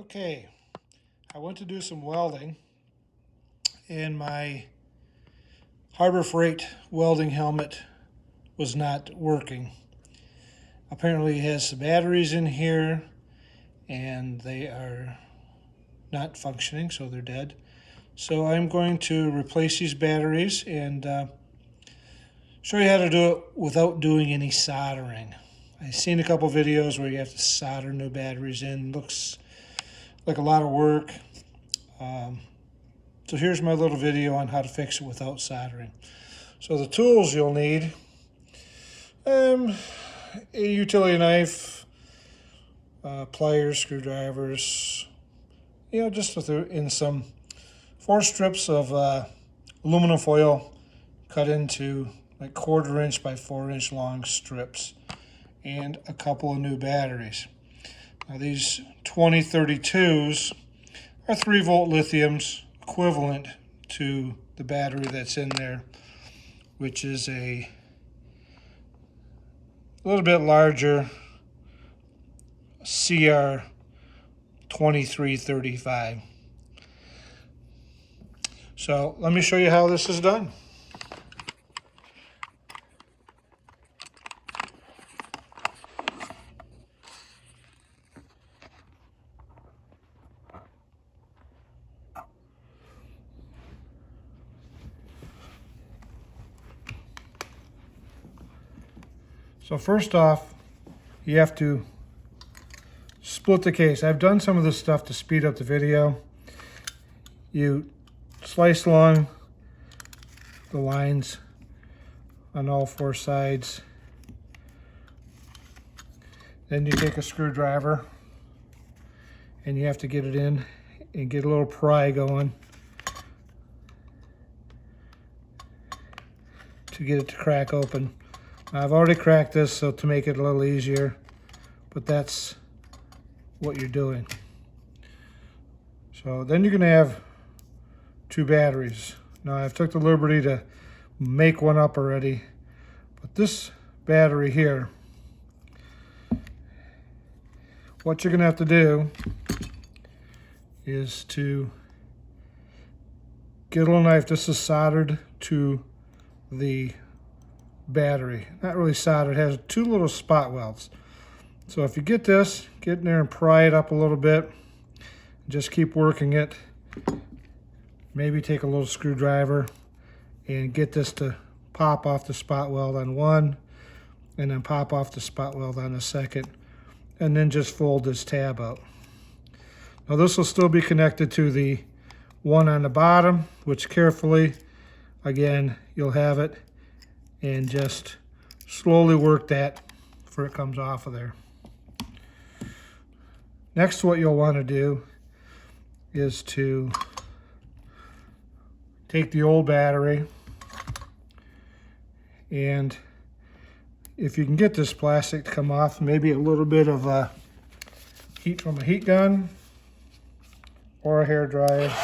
Okay, I went to do some welding and my Harbor Freight welding helmet was not working. Apparently it has some batteries in here and they are not functioning, so they're dead. So I'm going to replace these batteries and show you how to do it without doing any soldering. I've seen a couple videos where you have to solder new batteries in. Looks like a lot of work. So here's my little video on how to fix it without soldering. So the tools you'll need, a utility knife, pliers, screwdrivers, just in some 4 strips of aluminum foil cut into like 1/4 inch by 4 inch long strips, and a couple of new batteries. Now these 2032s are 3-volt lithiums, equivalent to the battery that's in there, which is a little bit larger CR 2335. So let me show you how this is done. So first off, you have to split the case. I've done some of this stuff to speed up the video. You slice along the lines on all 4 sides. Then you take a screwdriver and you have to get it in and get a little pry going to get it to crack open. Now, I've already cracked this so to make it a little easier, but that's what you're doing. So then you're going to have 2 batteries. Now I've took the liberty to make one up already, but this battery here, what you're going to have to do is to get a little knife. This is soldered to the battery. Not really soldered, it has 2 little spot welds. So if you get this, get in there and pry it up a little bit. Just keep working it. Maybe take a little screwdriver and get this to pop off the spot weld on one, and then pop off the spot weld on the second, and then just fold this tab out. Now this will still be connected to the one on the bottom, which carefully, again, you'll have it, and just slowly work that before it comes off of there. Next, what you'll want to do is to take the old battery, and if you can get this plastic to come off, maybe a little bit of heat from a heat gun or a hair dryer to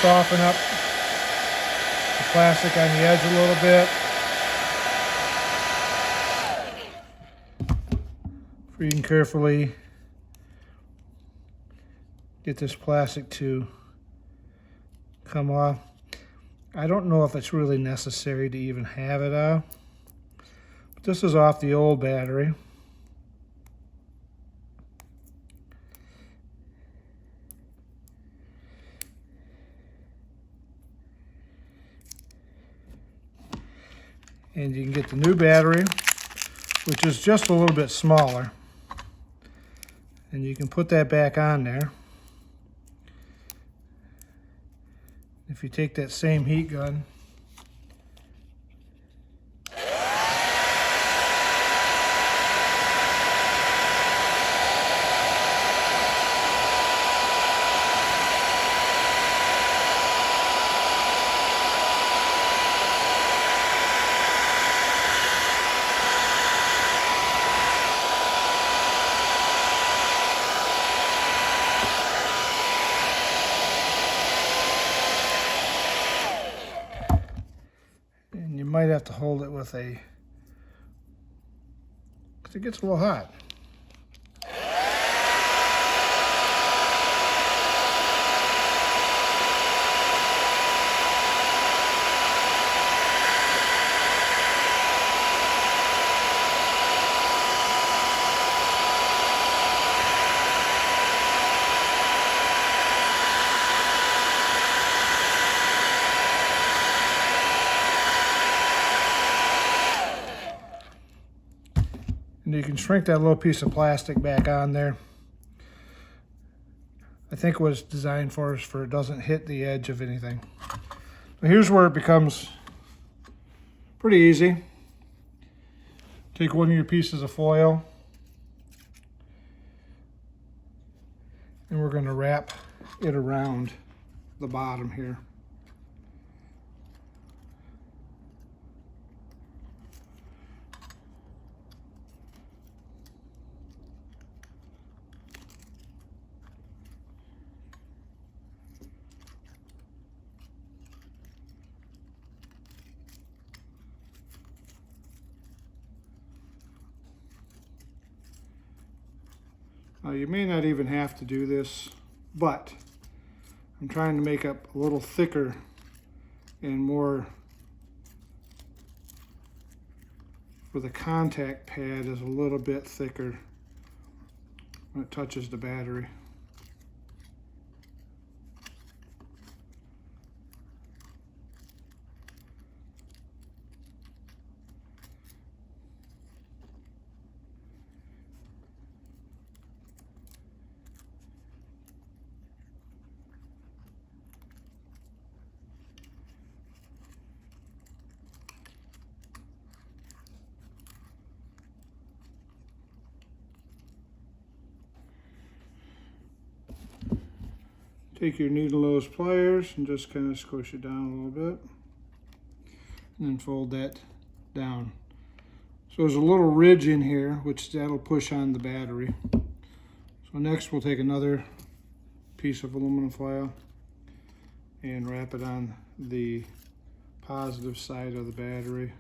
soften up the plastic on the edge a little bit. So you can carefully get this plastic to come off. I don't know if it's really necessary to even have it off, but this is off the old battery. And you can get the new battery, which is just a little bit smaller. And you can put that back on there. If you take that same heat gun, might have to hold it with because it gets a little hot. And you can shrink that little piece of plastic back on there. I think what it's designed for is for it doesn't hit the edge of anything. But here's where it becomes pretty easy. Take one of your pieces of foil and we're going to wrap it around the bottom here. Now you may not even have to do this, but I'm trying to make it a little thicker and more where the contact pad is a little bit thicker when it touches the battery. Take your needle nose pliers and just kind of squish it down a little bit. And then fold that down. So there's a little ridge in here, which that'll push on the battery. So next we'll take another piece of aluminum foil and wrap it on the positive side of the battery.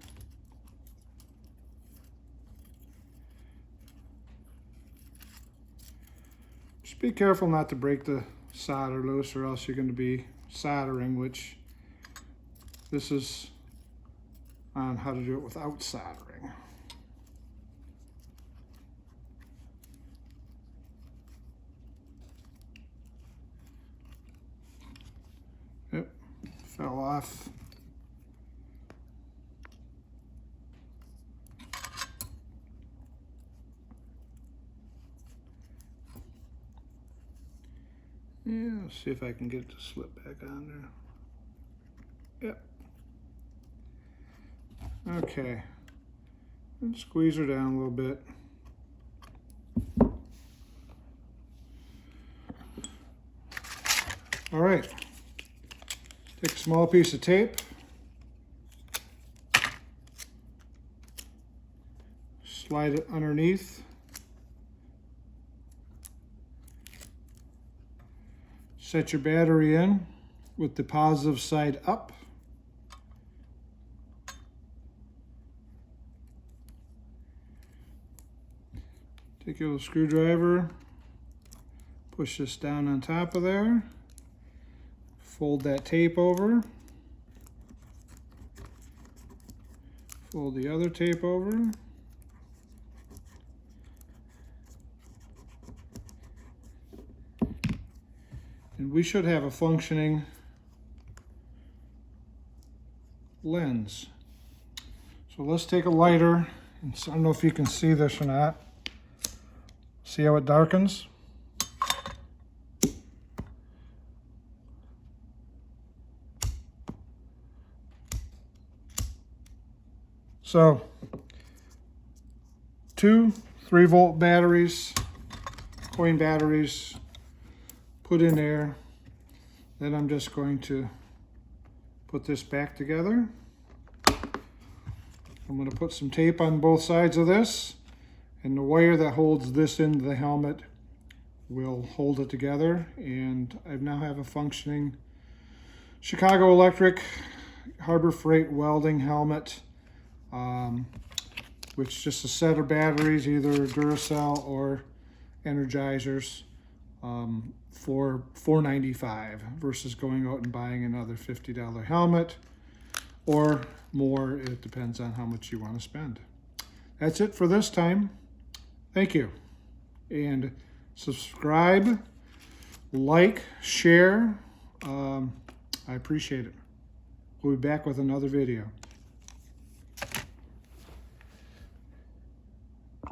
Just be careful not to break the solder loose or else you're going to be soldering, which this is on how to do it without soldering. Yep, fell off. Yeah, let's see if I can get it to slip back on there. Yep. Okay. And squeeze her down a little bit. All right. Take a small piece of tape. Slide it underneath. Set your battery in with the positive side up. Take your little screwdriver, push this down on top of there, fold that tape over, fold the other tape over, and we should have a functioning lens. So let's take a lighter, and I don't know if you can see this or not. See how it darkens? So, 2 3-volt batteries, coin batteries, put in there. Then I'm just going to put this back together. I'm going to put some tape on both sides of this, and the wire that holds this into the helmet will hold it together. And I now have a functioning Chicago Electric Harbor Freight welding helmet, which is just a set of batteries, either Duracell or Energizers, for $4.95 versus going out and buying another $50 helmet or more. It depends on how much you want to spend. That's it for this time. Thank you. And subscribe, like, share. I appreciate it. We'll be back with another video.